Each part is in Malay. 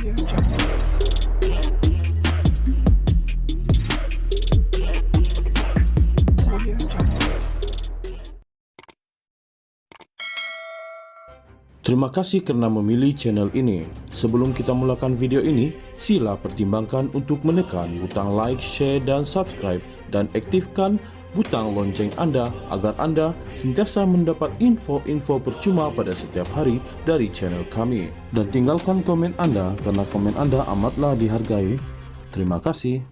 Terima kasih karena memilih channel ini. Sebelum kita mulakan video ini, sila pertimbangkan untuk menekan butang like, share, dan subscribe, dan aktifkan butang lonceng Anda agar Anda sentiasa mendapat info-info percuma pada setiap hari dari channel kami. Dan tinggalkan komen Anda karena komen Anda amatlah dihargai. Terima kasih.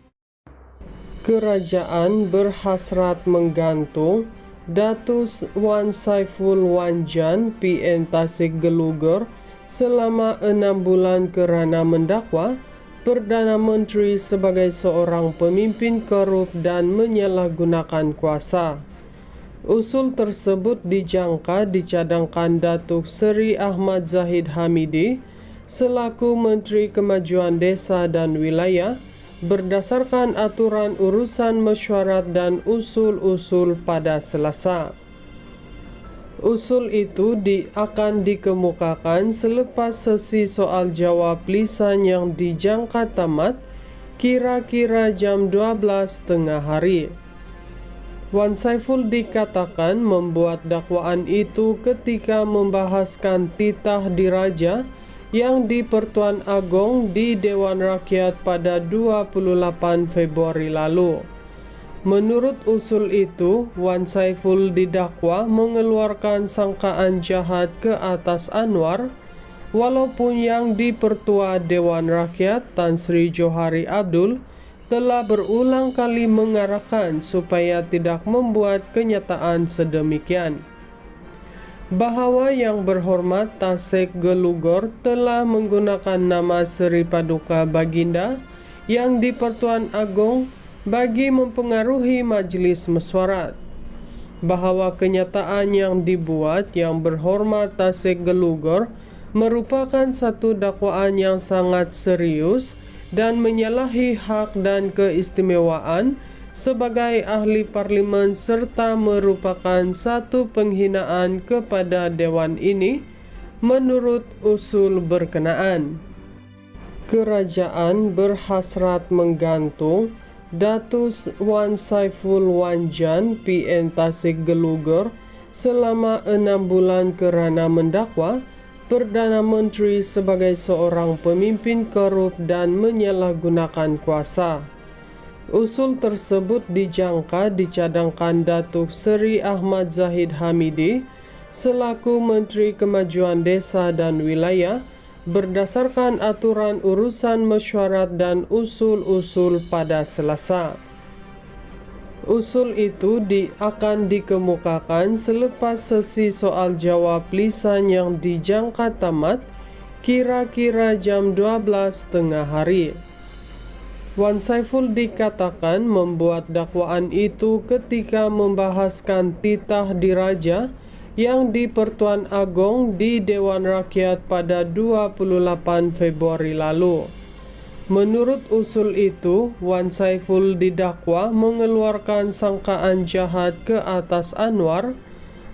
Kerajaan berhasrat menggantung Datuk Wan Saiful Wanjan PN Tasik Gelugur selama 6 bulan kerana mendakwa Perdana Menteri sebagai seorang pemimpin korup dan menyalahgunakan kuasa. Usul tersebut dijangka dicadangkan Datuk Seri Ahmad Zahid Hamidi selaku Menteri Kemajuan Desa dan Wilayah berdasarkan aturan urusan mesyuarat dan usul-usul pada Selasa. Usul itu akan dikemukakan selepas sesi soal jawab lisan yang dijangka tamat kira-kira jam 12 tengah hari. Wan Saiful dikatakan membuat dakwaan itu ketika membahaskan titah diraja yang di Pertuan Agong di Dewan Rakyat pada 28 Februari lalu. Menurut usul itu, Wan Saiful didakwa mengeluarkan sangkaan jahat ke atas Anwar, walaupun yang di Pertua Dewan Rakyat Tan Sri Johari Abdul telah berulang kali mengarahkan supaya tidak membuat kenyataan sedemikian. Bahawa Yang Berhormat Tasik Gelugur telah menggunakan nama Seri Paduka Baginda yang di Pertuan Agong bagi mempengaruhi majlis mesyuarat. Bahawa kenyataan yang dibuat Yang Berhormat Tasik Gelugur merupakan satu dakwaan yang sangat serius dan menyalahi hak dan keistimewaan sebagai ahli parlimen serta merupakan satu penghinaan kepada Dewan ini menurut usul berkenaan. Kerajaan berhasrat menggantung Datuk Wan Saiful Wanjan PN Tasik Gelugur selama 6 bulan kerana mendakwa Perdana Menteri sebagai seorang pemimpin korup dan menyalahgunakan kuasa. Usul tersebut dijangka dicadangkan Datuk Seri Ahmad Zahid Hamidi selaku Menteri Kemajuan Desa dan Wilayah berdasarkan aturan urusan mesyuarat dan usul-usul pada Selasa. Usul itu akan dikemukakan selepas sesi soal jawab lisan yang dijangka tamat kira-kira jam 12 tengah hari. Wan Saiful dikatakan membuat dakwaan itu ketika membahaskan titah diraja yang di Pertuan Agong di Dewan Rakyat pada 28 Februari lalu. Menurut usul itu, Wan Saiful didakwa mengeluarkan sangkaan jahat ke atas Anwar,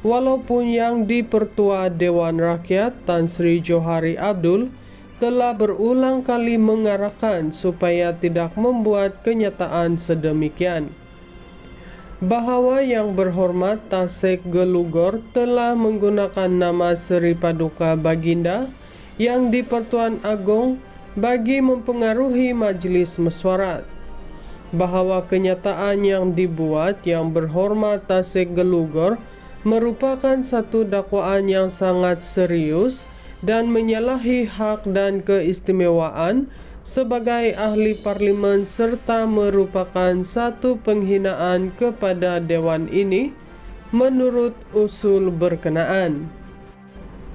walaupun yang di Pertua Dewan Rakyat Tan Sri Johari Abdul telah berulang kali mengarahkan supaya tidak membuat kenyataan sedemikian. Bahawa Yang Berhormat Tasik Gelugur telah menggunakan nama Seri Paduka Baginda yang di Pertuan Agong bagi mempengaruhi majlis mesyuarat. Bahawa kenyataan yang dibuat Yang Berhormat Tasik Gelugur merupakan satu dakwaan yang sangat serius dan menyalahi hak dan keistimewaan sebagai ahli parlimen serta merupakan satu penghinaan kepada Dewan ini menurut usul berkenaan.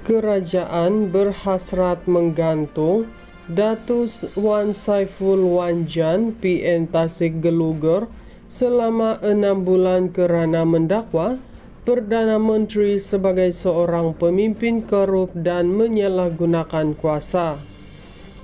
Kerajaan berhasrat menggantung Datuk Wan Saiful Wanjan PN Tasik Gelugur selama 6 bulan kerana mendakwa Perdana Menteri sebagai seorang pemimpin korup dan menyalahgunakan kuasa.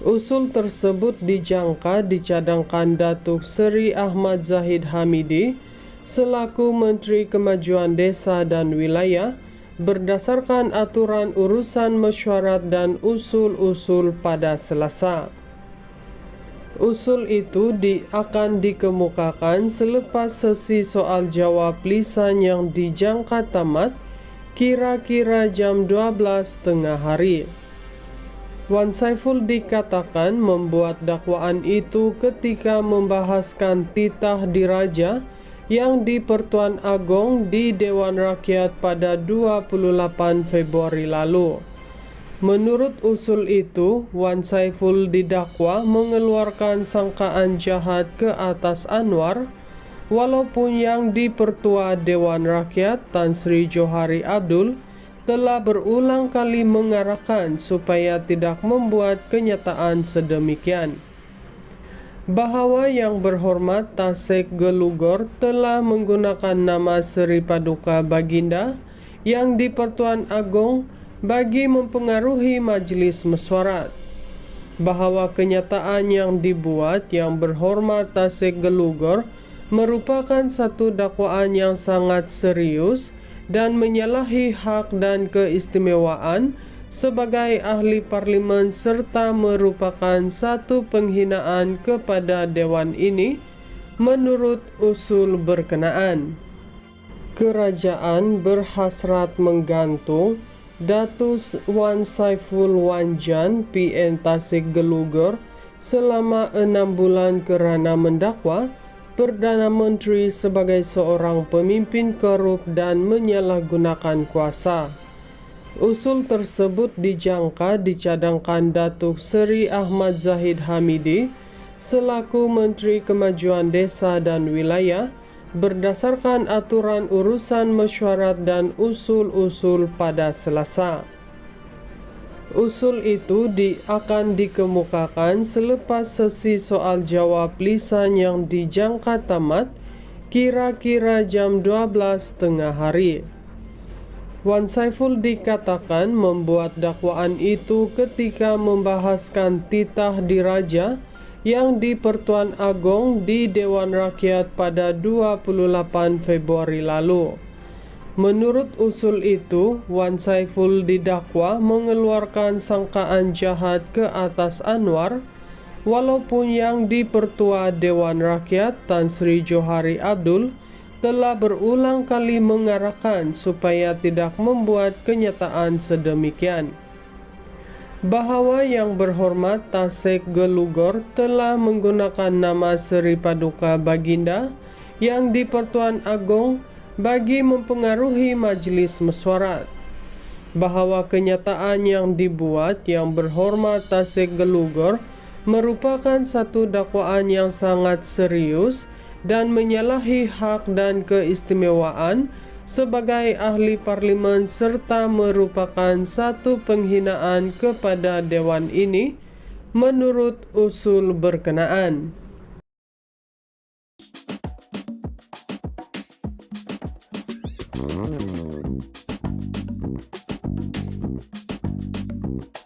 Usul tersebut dijangka dicadangkan Datuk Seri Ahmad Zahid Hamidi selaku Menteri Kemajuan Desa dan Wilayah berdasarkan aturan urusan mesyuarat dan usul-usul pada Selasa. Usul itu akan dikemukakan selepas sesi soal jawab lisan yang dijangka tamat kira-kira jam 12 tengah hari. Wan Saiful dikatakan membuat dakwaan itu ketika membahaskan titah diraja yang di Pertuan Agong di Dewan Rakyat pada 28 Februari lalu. Menurut usul itu, Wan Saiful didakwa mengeluarkan sangkaan jahat ke atas Anwar, walaupun yang di Pertua Dewan Rakyat Tan Sri Johari Abdul telah berulang kali mengarahkan supaya tidak membuat kenyataan sedemikian. Bahawa Yang Berhormat Tasek Gelugor telah menggunakan nama Seri Paduka Baginda yang di Pertuan Agong bagi mempengaruhi Majlis Mesyuarat. Bahawa kenyataan yang dibuat Yang Berhormat Tasek Gelugor merupakan satu dakwaan yang sangat serius dan menyalahi hak dan keistimewaan sebagai ahli parlimen serta merupakan satu penghinaan kepada Dewan ini menurut usul berkenaan. Kerajaan berhasrat menggantung Datus Wan Saiful Wanjan PN Tasik Gelugor selama 6 bulan kerana mendakwa Perdana Menteri sebagai seorang pemimpin korup dan menyalahgunakan kuasa. Usul tersebut dijangka dicadangkan Datuk Seri Ahmad Zahid Hamidi selaku Menteri Kemajuan Desa dan Wilayah berdasarkan aturan urusan mesyuarat dan usul-usul pada Selasa. Usul itu akan dikemukakan selepas sesi soal jawab lisan yang dijangka tamat kira-kira jam 12 tengah hari. Wan Saiful dikatakan membuat dakwaan itu ketika membahaskan titah diraja yang di Pertuan Agong di Dewan Rakyat pada 28 Februari lalu. Menurut usul itu, Wan Saiful didakwa mengeluarkan sangkaan jahat ke atas Anwar, walaupun yang di Pertua Dewan Rakyat Tan Sri Johari Abdul telah berulang kali mengarahkan supaya tidak membuat kenyataan sedemikian. Bahawa Yang Berhormat Tasek Gelugor telah menggunakan nama Seri Paduka Baginda yang di Pertuan Agong bagi mempengaruhi Majlis Mesyuarat. Bahawa kenyataan yang dibuat Yang Berhormat Tasek Gelugor merupakan satu dakwaan yang sangat serius dan menyalahi hak dan keistimewaan sebagai ahli parlimen serta merupakan satu penghinaan kepada Dewan ini menurut usul berkenaan.